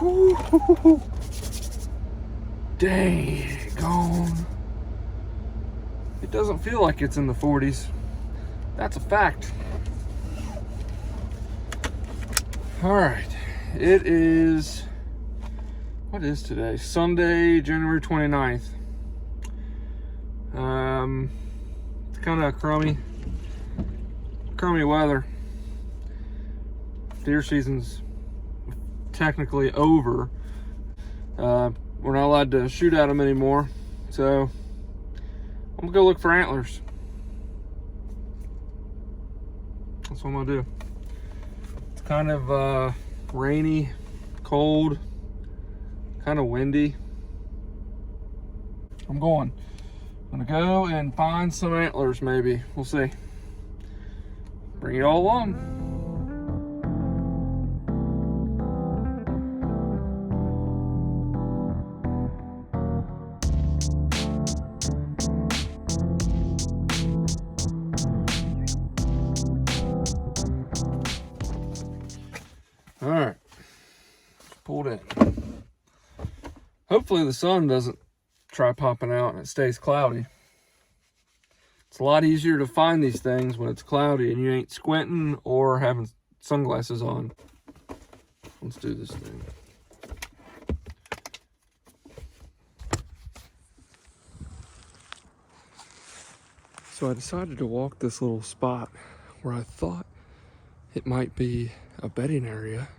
Woo. Dang gone. It doesn't feel like it's in the 40s. That's a fact. All right, it is, what is today? Sunday, January 29th. It's kind of crummy weather. Deer season's technically over. We're not allowed to shoot at them anymore, so I'm gonna go look for antlers. That's what I'm gonna do. It's kind of rainy, cold, kind of windy. I'm gonna go and find some antlers, maybe. We'll see. Bring you all along. All right, pulled in. Hopefully the sun doesn't try popping out and it stays cloudy. It's a lot easier to find these things when it's cloudy and you ain't squinting or having sunglasses on. Let's do this thing. So I decided to walk this little spot where I thought it might be a bedding area.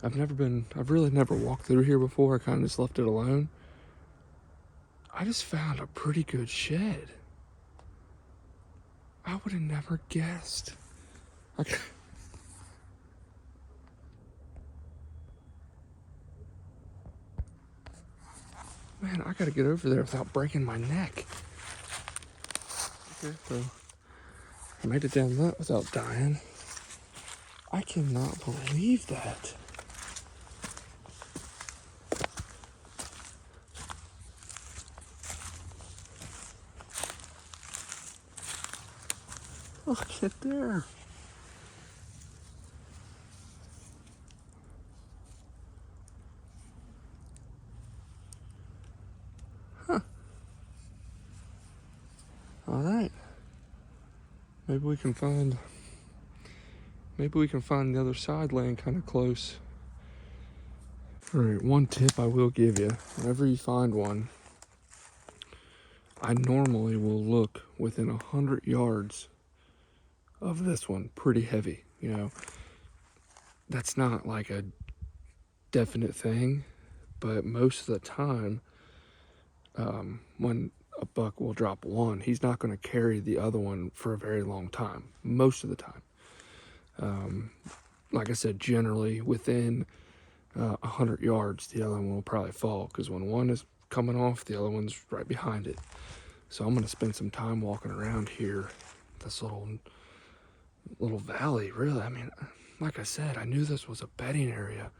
I've really never walked through here before. I kind of just left it alone. I just found a pretty good shed. I would have never guessed. Man, I gotta get over there without breaking my neck. Okay, so I made it down that without dying. I cannot believe that. Look at there. Huh. All right. Maybe we can find the other side laying kind of close. All right, one tip I will give you, whenever you find one, I normally will look within 100 yards of this one, pretty heavy, you know. That's not like a definite thing, but most of the time, when a buck will drop one, he's not going to carry the other one for a very long time, most of the time. Like I said, generally within 100 yards, the other one will probably fall, because when one is coming off, the other one's right behind it. So I'm going to spend some time walking around here, this little valley, really. I mean, like I said, I knew this was a bedding area,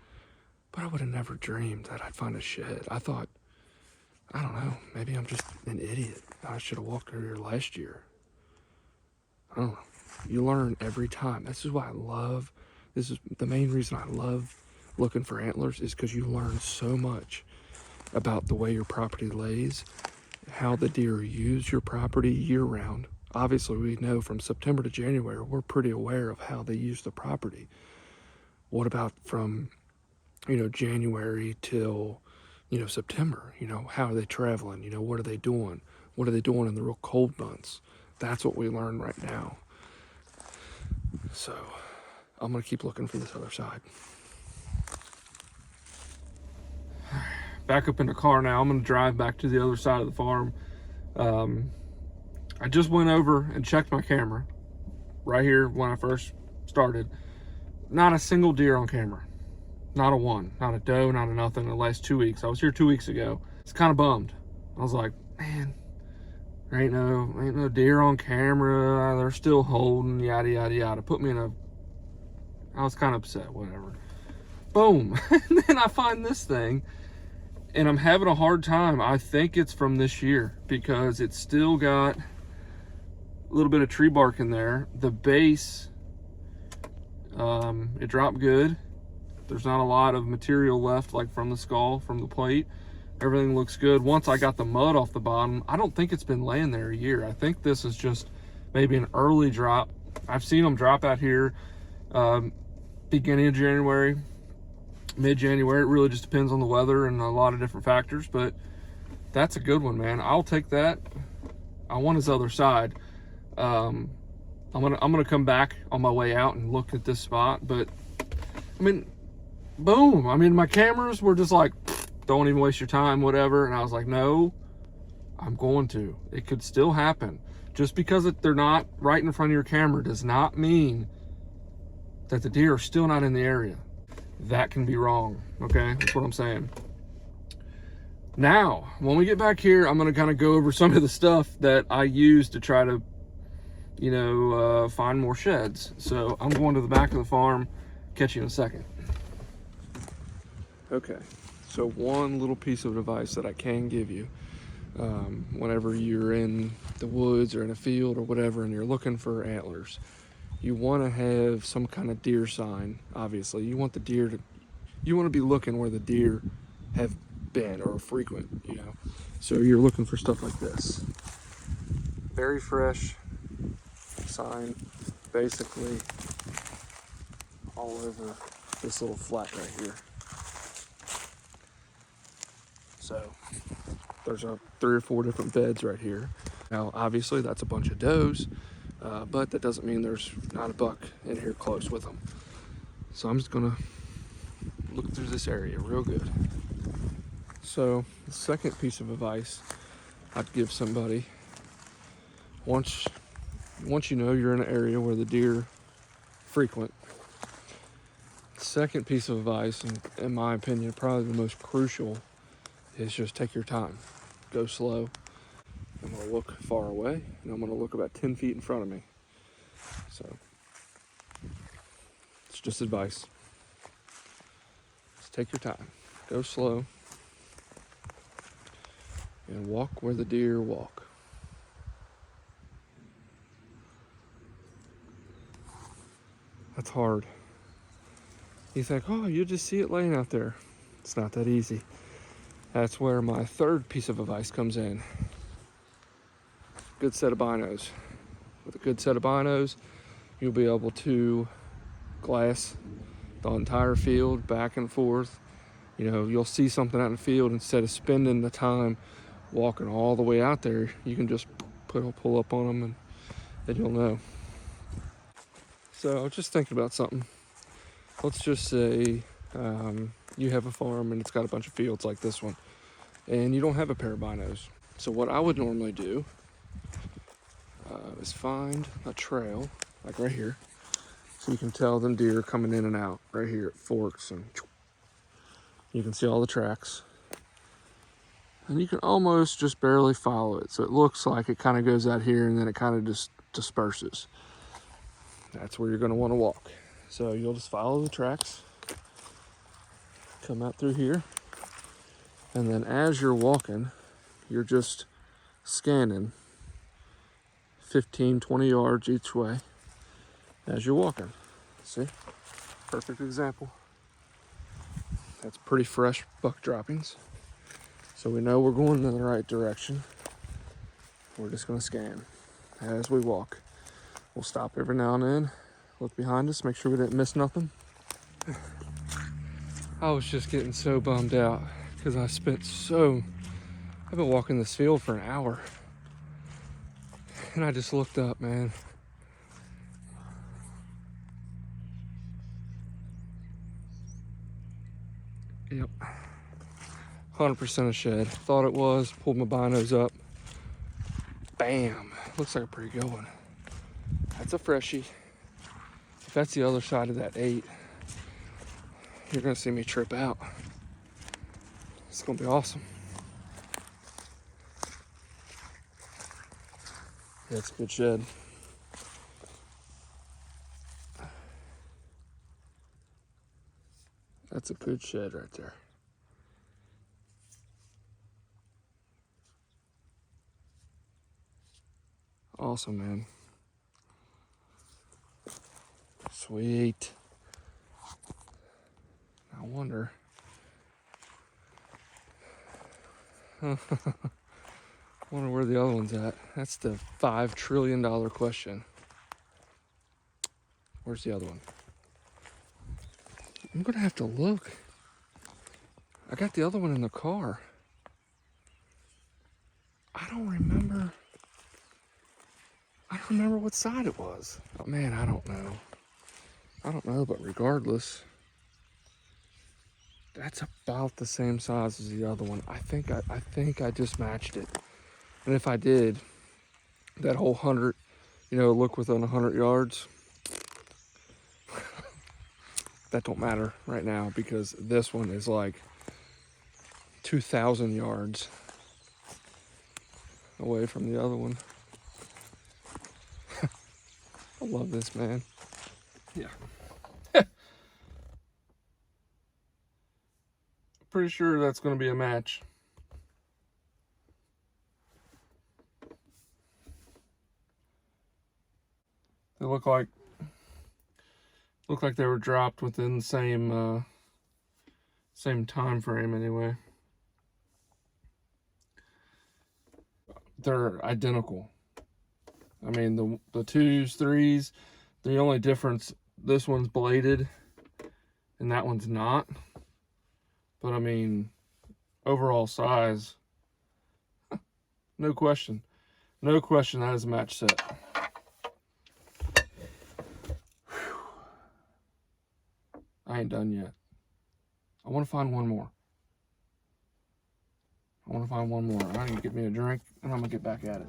but I would have never dreamed that I'd find a shed. I thought, I don't know, maybe I'm just an idiot. I should have walked over here last year. I don't know. You learn every time. This is the main reason I love looking for antlers, is because you learn so much about the way your property lays, how the deer use your property year round. Obviously, we know from September to January, we're pretty aware of how they use the property. What about from, January till, September? How are they traveling? What are they doing? What are they doing in the real cold months? That's what we learn right now. So I'm going to keep looking for this other side. Back up in the car now. I'm going to drive back to the other side of the farm. I just went over and checked my camera right here when I first started. Not a single deer on camera. Not a one. Not a doe, not a nothing in the last 2 weeks. I was here 2 weeks ago. It's kind of bummed. I was like, man, there ain't no deer on camera. They're still holding, yada, yada, yada. I was kind of upset, whatever. Boom. And then I find this thing, and I'm having a hard time. I think it's from this year, because it's still got a little bit of tree bark in there. The base It dropped good. There's not a lot of material left, like from the skull, from the plate. Everything looks good. Once I got the mud off the bottom, I don't think it's been laying there a year. I think this is just maybe an early drop. I've seen them drop out here beginning of January, mid-January. It really just depends on the weather and a lot of different factors, but that's a good one, man. I'll take that. I want his other side. I'm gonna come back on my way out and look at this spot, but I mean, boom. I mean, my cameras were just like, don't even waste your time, whatever. And I was like, no, I'm going to. It could still happen. Just because they're not right in front of your camera does not mean that the deer are still not in the area. That can be wrong, okay? That's what I'm saying. Now, when we get back here, I'm gonna kind of go over some of the stuff that I use to try to, you know, find more sheds. So I'm going to the back of the farm. Catch you in a second. Okay, so one little piece of advice that I can give you whenever you're in the woods or in a field or whatever and you're looking for antlers, you want to have some kind of deer sign. Obviously, you want to be looking where the deer have been or frequent, you know. So you're looking for stuff like this. Very fresh sign, basically all over this little flat right here. So there's 3 or 4 different beds right here. Now, obviously, that's a bunch of does, but that doesn't mean there's not a buck in here close with them. So I'm just gonna look through this area real good. So the second piece of advice I'd give somebody, once you know you're in an area where the deer frequent, the second piece of advice, and in my opinion, probably the most crucial, is just take your time. Go slow. I'm gonna look far away, and I'm gonna look about 10 feet in front of me. So it's just advice. Just take your time. Go slow. And walk where the deer walk. That's hard. You think, oh, you'll just see it laying out there. It's not that easy. That's where my third piece of advice comes in. Good set of binos. With a good set of binos, you'll be able to glass the entire field back and forth. You know, you'll see something out in the field, instead of spending the time walking all the way out there, you can just pull up on them and then you'll know. So I was just thinking about something. Let's just say you have a farm and it's got a bunch of fields like this one, and you don't have a pair of binos. So what I would normally do is find a trail, like right here, so you can tell them deer coming in and out right here at forks, and you can see all the tracks. And you can almost just barely follow it. So it looks like it kind of goes out here and then it kind of just disperses. That's where you're going to want to walk. So you'll just follow the tracks, come out through here, and then as you're walking, you're just scanning 15, 20 yards each way as you're walking. See? Perfect example. That's pretty fresh buck droppings. So we know we're going in the right direction. We're just going to scan as we walk. We'll stop every now and then, look behind us, make sure we didn't miss nothing. I was just getting so bummed out because I've been walking this field for an hour. And I just looked up, man. Yep. 100% a shed. Thought it was, pulled my binos up. Bam. Looks like a pretty good one. That's a freshie. If that's the other side of that 8, you're gonna see me trip out. It's gonna be awesome. Yeah, it's a good shed. That's a good shed right there. Awesome, man. Sweet. wonder. Wonder where the other one's at. That's the $5 trillion question. Where's the other one? I'm gonna have to look. I got the other one in the car. I don't remember what side it was. Oh, man, I don't know, but regardless, that's about the same size as the other one. I think I just matched it. And if I did, that whole 100, look within 100 yards, that don't matter right now because this one is like 2,000 yards away from the other one. I love this, man. Yeah. Pretty sure that's going to be a match. They look like they were dropped within the same time frame anyway. They're identical. I mean, the 2s, 3s, the only difference, this one's bladed and that one's not. But I mean, overall size, no question. No question that is a match set. Whew. I ain't done yet. I want to find one more. I need to get me a drink and I'm going to get back at it.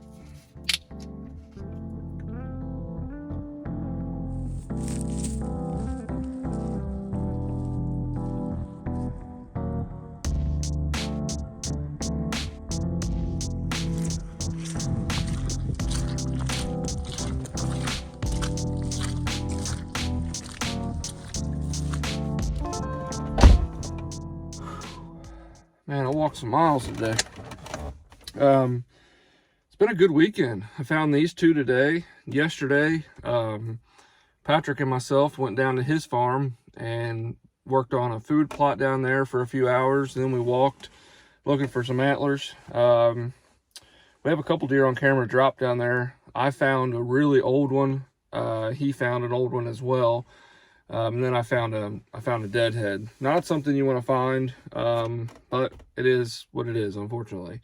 Man, I walked some miles today. It's been a good weekend. I found these two today. Yesterday, Patrick and myself went down to his farm and worked on a food plot down there for a few hours. Then we walked looking for some antlers. We have a couple deer on camera drop down there. I found a really old one. He found an old one as well. And then I found a deadhead. Not something you want to find, but it is what it is, unfortunately.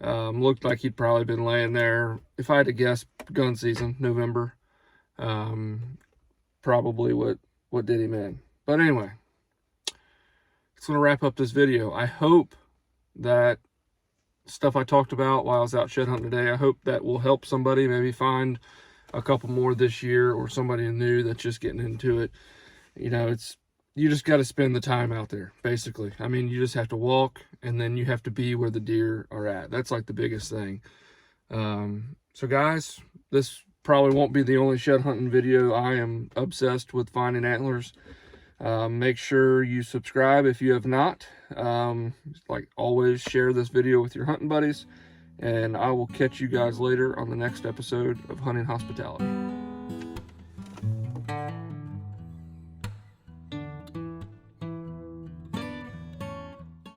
Looked like he'd probably been laying there, if I had to guess, gun season, November. Probably what did him in. But anyway, it's going to wrap up this video. I hope that stuff I talked about while I was out shed hunting today, I hope that will help somebody maybe find a couple more this year, or somebody new that's just getting into it. You just got to spend the time out there, basically. I mean, you just have to walk, and then you have to be where the deer are at. That's like the biggest thing. So guys, this probably won't be the only shed hunting video. I am obsessed with finding antlers. Make sure you subscribe if you have not. Like always, share this video with your hunting buddies. And I will catch you guys later on the next episode of Hunting Hospitality.